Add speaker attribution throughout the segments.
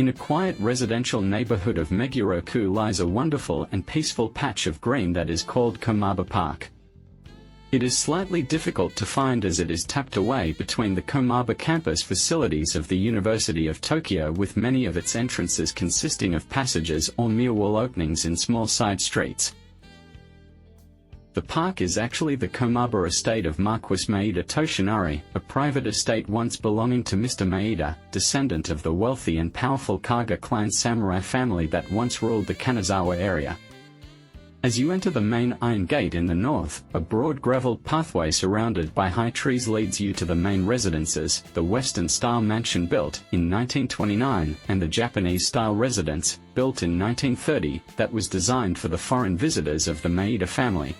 Speaker 1: In a quiet residential neighborhood of Meguro-ku lies a wonderful and peaceful patch of green that is called Komaba Park. It is slightly difficult to find as it is tucked away between the Komaba campus facilities of the University of Tokyo, with many of its entrances consisting of passages or mere wall openings in small side streets. The park is actually the Komaba estate of Marquis Maeda Toshinari, a private estate once belonging to Mr. Maeda, descendant of the wealthy and powerful Kaga Clan Samurai family that once ruled the Kanazawa area. As you enter the main iron gate in the north, a broad gravelled pathway surrounded by high trees leads you to the main residences, the Western-style mansion built in 1929 and the Japanese-style residence, built in 1930, that was designed for the foreign visitors of the Maeda family.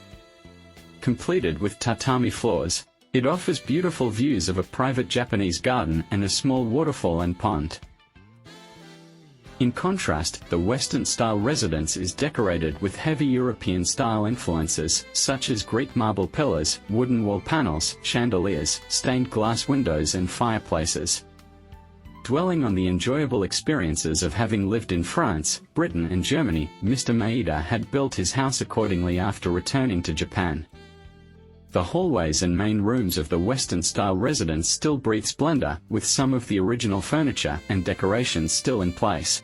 Speaker 1: Completed with tatami floors, it offers beautiful views of a private Japanese garden and a small waterfall and pond. In contrast, the Western-style residence is decorated with heavy European-style influences, such as Greek marble pillars, wooden wall panels, chandeliers, stained glass windows and fireplaces. Dwelling on the enjoyable experiences of having lived in France, Britain and Germany, Mr. Maeda had built his house accordingly after returning to Japan. The hallways and main rooms of the Western-style residence still breathe splendor, with some of the original furniture and decorations still in place.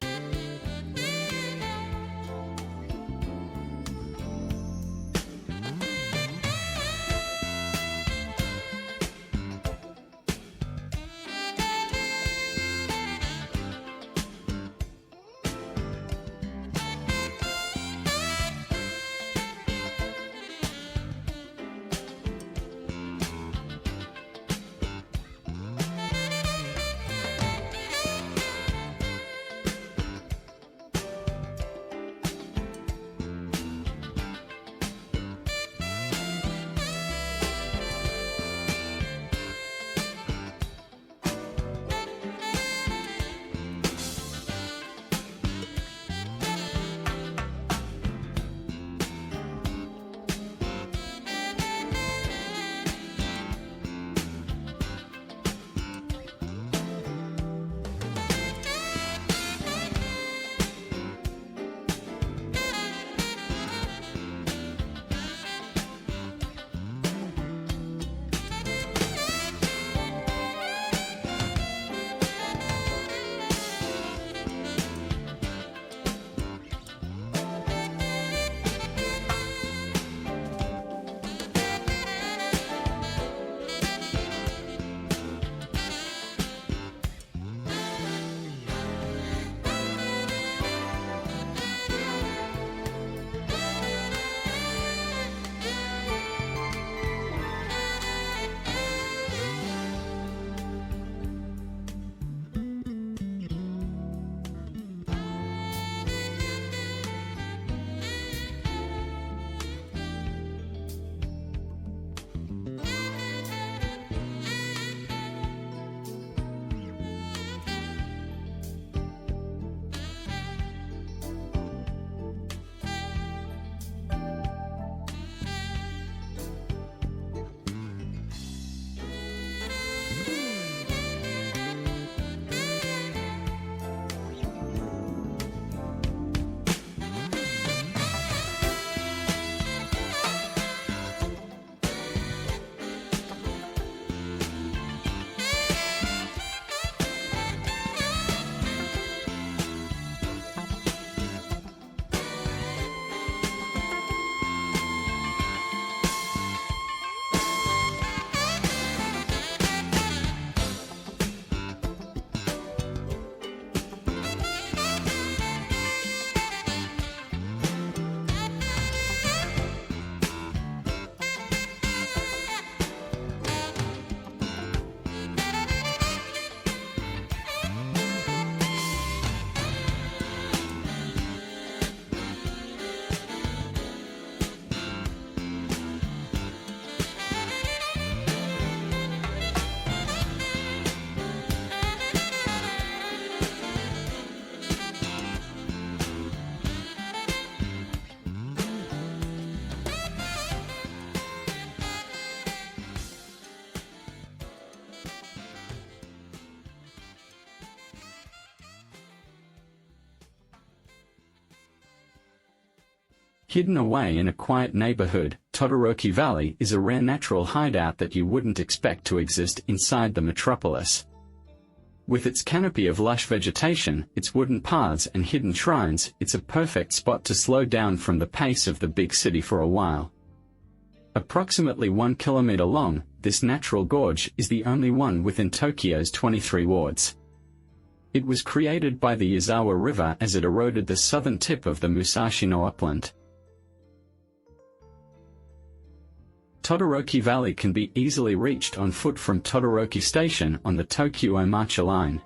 Speaker 1: Hidden away in a quiet neighborhood, Todoroki Valley is a rare natural hideout that you wouldn't expect to exist inside the metropolis. With its canopy of lush vegetation, its wooden paths and hidden shrines, it's a perfect spot to slow down from the pace of the big city for a while. Approximately 1 kilometer long, this natural gorge is the only one within Tokyo's 23 wards. It was created by the Yazawa River as it eroded the southern tip of the Musashino upland. Todoroki Valley can be easily reached on foot from Todoroki Station on the Tokyo-Omachi line.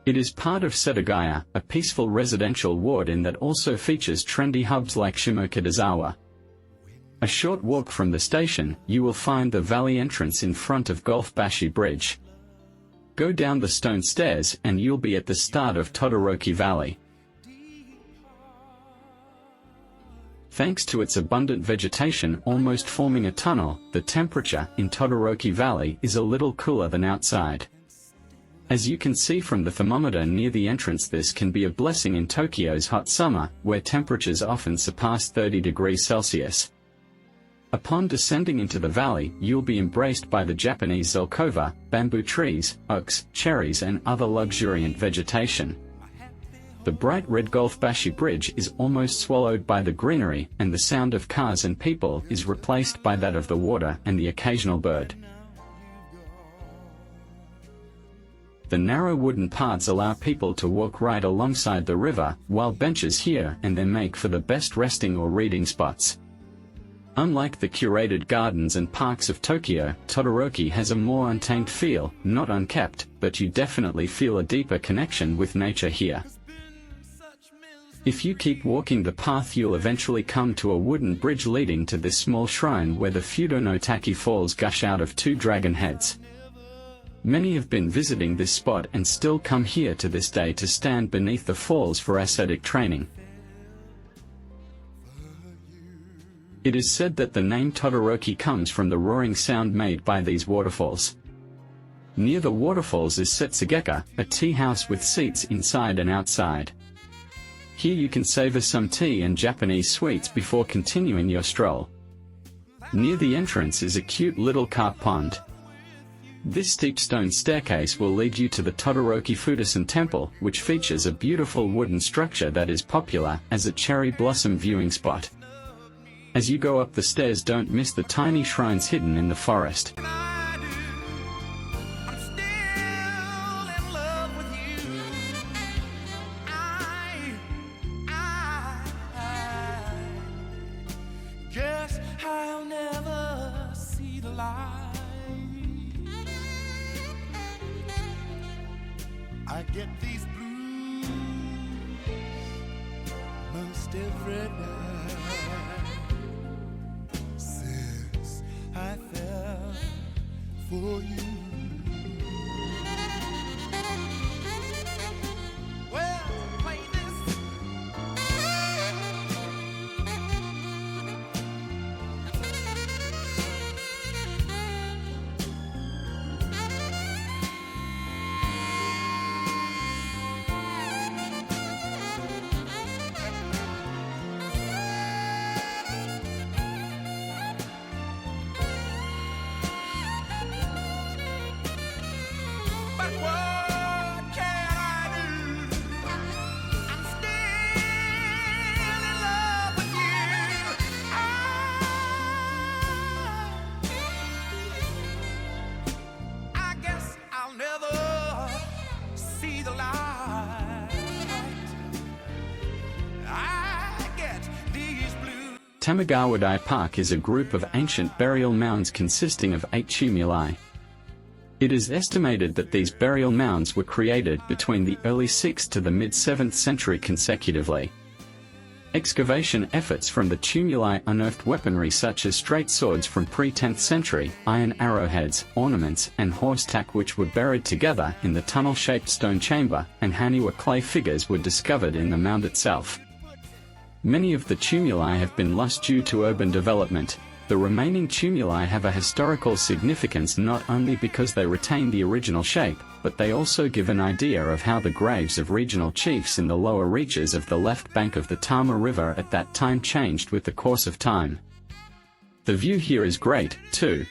Speaker 1: It is part of Setagaya, a peaceful residential ward that also features trendy hubs like Shimokitazawa. A short walk from the station, you will find the valley entrance in front of Gulfbashi Bridge. Go down the stone stairs and you'll be at the start of Todoroki Valley. Thanks to its abundant vegetation almost forming a tunnel, the temperature in Todoroki Valley is a little cooler than outside. As you can see from the thermometer near the entrance, this can be a blessing in Tokyo's hot summer, where temperatures often surpass 30 degrees Celsius. Upon descending into the valley, you'll be embraced by the Japanese zelkova, bamboo trees, oaks, cherries and other luxuriant vegetation. The bright red Gulfbashi Bridge is almost swallowed by the greenery, and the sound of cars and people is replaced by that of the water and the occasional bird. The narrow wooden paths allow people to walk right alongside the river, while benches here and there make for the best resting or reading spots. Unlike the curated gardens and parks of Tokyo, Todoroki has a more untamed feel, not unkept, but you definitely feel a deeper connection with nature here. If you keep walking the path, you'll eventually come to a wooden bridge leading to this small shrine where the Fudo no Taki falls gush out of 2 dragon heads. Many have been visiting this spot and still come here to this day to stand beneath the falls for ascetic training. It is said that the name Todoroki comes from the roaring sound made by these waterfalls. Near the waterfalls is Setsugeka, a tea house with seats inside and outside. Here you can savor some tea and Japanese sweets before continuing your stroll. Near the entrance is a cute little carp pond. This steep stone staircase will lead you to the Todoroki Fudosan Temple, which features a beautiful wooden structure that is popular as a cherry blossom viewing spot. As you go up the stairs, don't miss the tiny shrines hidden in the forest.
Speaker 2: I get these blues most every night since I fell for you. Well, play this.
Speaker 1: Tamagawadai Park is a group of ancient burial mounds consisting of 8 tumuli. It is estimated that these burial mounds were created between the early 6th to the mid-7th century consecutively. Excavation efforts from the tumuli unearthed weaponry such as straight swords from pre-10th century, iron arrowheads, ornaments, and horse tack which were buried together in the tunnel-shaped stone chamber, and Haniwa clay figures were discovered in the mound itself. Many of the tumuli have been lost due to urban development. The remaining tumuli have a historical significance not only because they retain the original shape, but they also give an idea of how the graves of regional chiefs in the lower reaches of the left bank of the Tama River at that time changed with the course of time. The view here is great, too.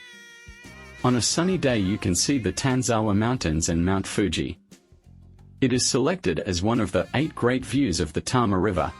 Speaker 1: On a sunny day you can see the Kanazawa Mountains and Mount Fuji. It is selected as one of the 8 great views of the Tama River.